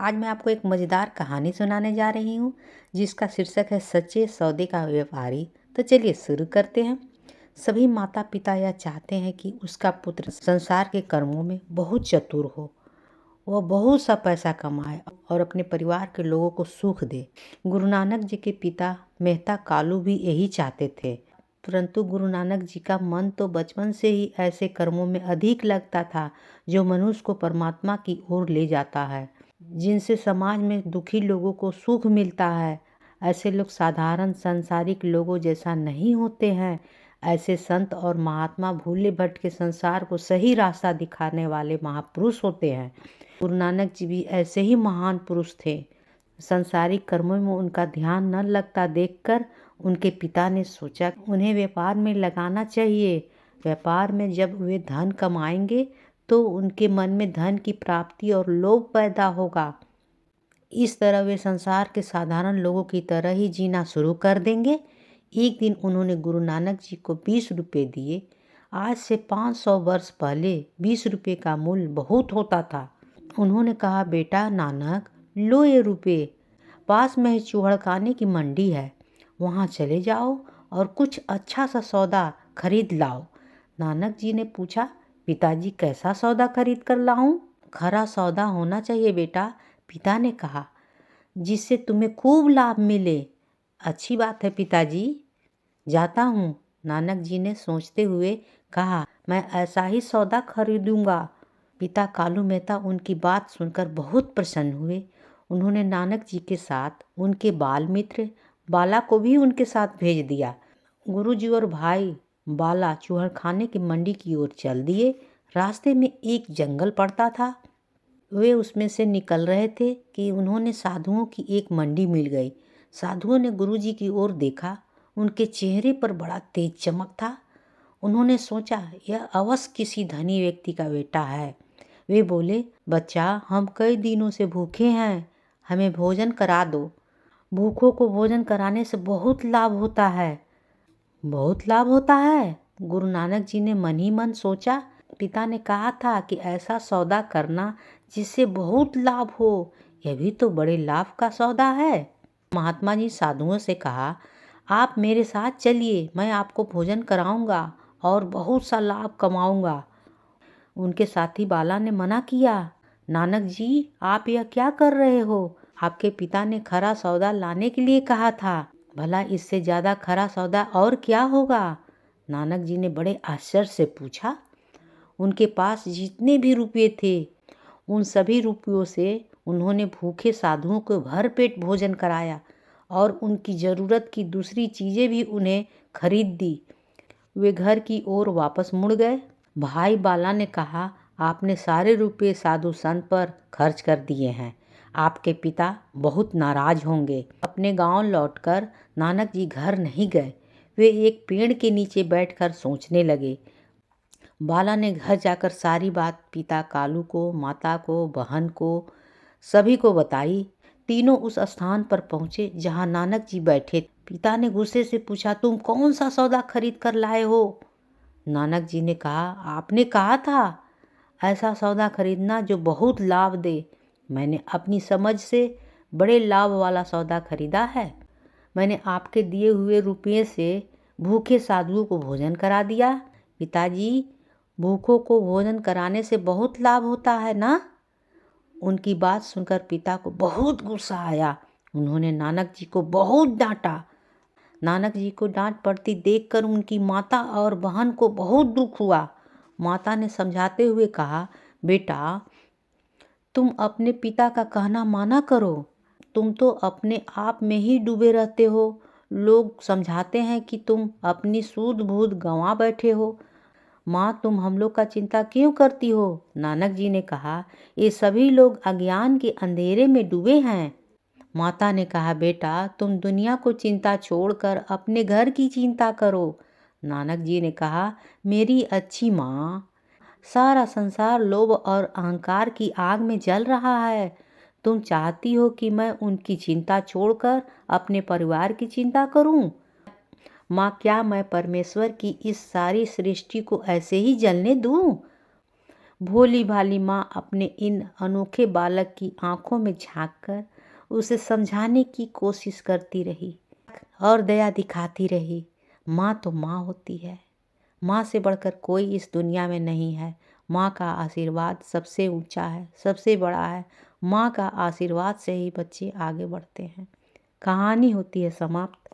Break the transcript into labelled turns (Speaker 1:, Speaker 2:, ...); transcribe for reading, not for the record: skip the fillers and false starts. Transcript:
Speaker 1: आज मैं आपको एक मज़ेदार कहानी सुनाने जा रही हूँ जिसका शीर्षक है सच्चे सौदे का व्यापारी। तो चलिए शुरू करते हैं। सभी माता पिता यह चाहते हैं कि उसका पुत्र संसार के कर्मों में बहुत चतुर हो, वह बहुत सा पैसा कमाए और अपने परिवार के लोगों को सुख दे। गुरु नानक जी के पिता मेहता कालू भी यही चाहते थे, परंतु गुरु नानक जी का मन तो बचपन से ही ऐसे कर्मों में अधिक लगता था जो मनुष्य को परमात्मा की ओर ले जाता है, जिनसे समाज में दुखी लोगों को सुख मिलता है। ऐसे लोग साधारण सांसारिक लोगों जैसा नहीं होते हैं। ऐसे संत और महात्मा भूले भटके संसार को सही रास्ता दिखाने वाले महापुरुष होते हैं। गुरु नानक जी भी ऐसे ही महान पुरुष थे। सांसारिक कर्मों में उनका ध्यान न लगता देखकर उनके पिता ने सोचा उन्हें व्यापार में लगाना चाहिए। व्यापार में जब वे धन कमाएंगे तो उनके मन में धन की प्राप्ति और लोभ पैदा होगा। इस तरह वे संसार के साधारण लोगों की तरह ही जीना शुरू कर देंगे। एक दिन उन्होंने गुरु नानक जी को 20 रुपये दिए। आज से 500 वर्ष पहले 20 रुपये का मूल्य बहुत होता था। उन्होंने कहा, बेटा नानक, लो ये रुपये, पास में ही चूहड़काने की मंडी है, वहाँ चले जाओ और कुछ अच्छा सा सौदा खरीद लाओ। नानक जी ने पूछा, पिताजी कैसा सौदा खरीद कर लाऊं? खरा सौदा होना चाहिए बेटा, पिता ने कहा, जिससे तुम्हें खूब लाभ मिले। अच्छी बात है पिताजी, जाता हूँ, नानक जी ने सोचते हुए कहा, मैं ऐसा ही सौदा खरीदूंगा। पिता कालू मेहता उनकी बात सुनकर बहुत प्रसन्न हुए। उन्होंने नानक जी के साथ उनके बाल मित्र बाला को भी उनके साथ भेज दिया। गुरुजी और भाई बाला चूहड़खाने की मंडी की ओर चल दिए। रास्ते में एक जंगल पड़ता था। वे उसमें से निकल रहे थे कि उन्होंने साधुओं की एक मंडी मिल गई। साधुओं ने गुरुजी की ओर देखा। उनके चेहरे पर बड़ा तेज चमक था। उन्होंने सोचा, यह अवश्य किसी धनी व्यक्ति का बेटा है। वे बोले, बच्चा, हम कई दिनों से भूखे हैं, हमें भोजन करा दो। भूखों को भोजन कराने से बहुत लाभ होता है। बहुत लाभ होता है? गुरु नानक जी ने मन ही मन सोचा। पिता ने कहा था कि ऐसा सौदा करना जिससे बहुत लाभ हो, यह भी तो बड़े लाभ का सौदा है। महात्मा जी साधुओं से कहा, आप मेरे साथ चलिए, मैं आपको भोजन कराऊंगा और बहुत सा लाभ कमाऊंगा। उनके साथी बाला ने मना किया। नानक जी, आप यह क्या कर रहे हो? आपके पिता ने खरा सौदा लाने के लिए कहा था। भला इससे ज़्यादा खरा सौदा और क्या होगा? नानक जी ने बड़े आश्चर्य से पूछा। उनके पास जितने भी रुपये थे, उन सभी रुपयों से उन्होंने भूखे साधुओं को भरपेट भोजन कराया और उनकी ज़रूरत की दूसरी चीज़ें भी उन्हें खरीद दी। वे घर की ओर वापस मुड़ गए। भाई बाला ने कहा, आपने सारे रुपये साधु संत पर खर्च कर दिए हैं, आपके पिता बहुत नाराज होंगे। अपने गांव लौटकर नानक जी घर नहीं गए। वे एक पेड़ के नीचे बैठकर सोचने लगे। बाला ने घर जाकर सारी बात पिता कालू को, माता को, बहन को, सभी को बताई। तीनों उस स्थान पर पहुँचे जहाँ नानक जी बैठे। पिता ने गुस्से से पूछा, तुम कौन सा सौदा खरीद कर लाए हो? नानक जी ने कहा, आपने कहा था ऐसा सौदा खरीदना जो बहुत लाभ दे। मैंने अपनी समझ से बड़े लाभ वाला सौदा खरीदा है। मैंने आपके दिए हुए रुपये से भूखे साधुओं को भोजन करा दिया। पिताजी, भूखों को भोजन कराने से बहुत लाभ होता है ना? उनकी बात सुनकर पिता को बहुत गुस्सा आया। उन्होंने नानक जी को बहुत डांटा। नानक जी को डांट पड़ती देखकर उनकी माता और बहन को बहुत दुख हुआ। माता ने समझाते हुए कहा, बेटा, तुम अपने पिता का कहना माना करो। तुम तो अपने आप में ही डूबे रहते हो। लोग समझाते हैं कि तुम अपनी सूध बूध गंवा बैठे हो। माँ, तुम हम लोग का चिंता क्यों करती हो? नानक जी ने कहा, ये सभी लोग अज्ञान के अंधेरे में डूबे हैं। माता ने कहा, बेटा, तुम दुनिया को चिंता छोड़कर अपने घर की चिंता करो। नानक जी ने कहा, मेरी अच्छी माँ, सारा संसार लोभ और अहंकार की आग में जल रहा है। तुम चाहती हो कि मैं उनकी चिंता छोड़कर अपने परिवार की चिंता करूं? माँ, क्या मैं परमेश्वर की इस सारी सृष्टि को ऐसे ही जलने दूं? भोली भाली माँ अपने इन अनोखे बालक की आंखों में झांककर उसे समझाने की कोशिश करती रही और दया दिखाती रही। माँ तो माँ होती है, माँ से बढ़कर कोई इस दुनिया में नहीं है। माँ का आशीर्वाद सबसे ऊंचा है, सबसे बड़ा है। माँ का आशीर्वाद से ही बच्चे आगे बढ़ते हैं। कहानी होती है समाप्त।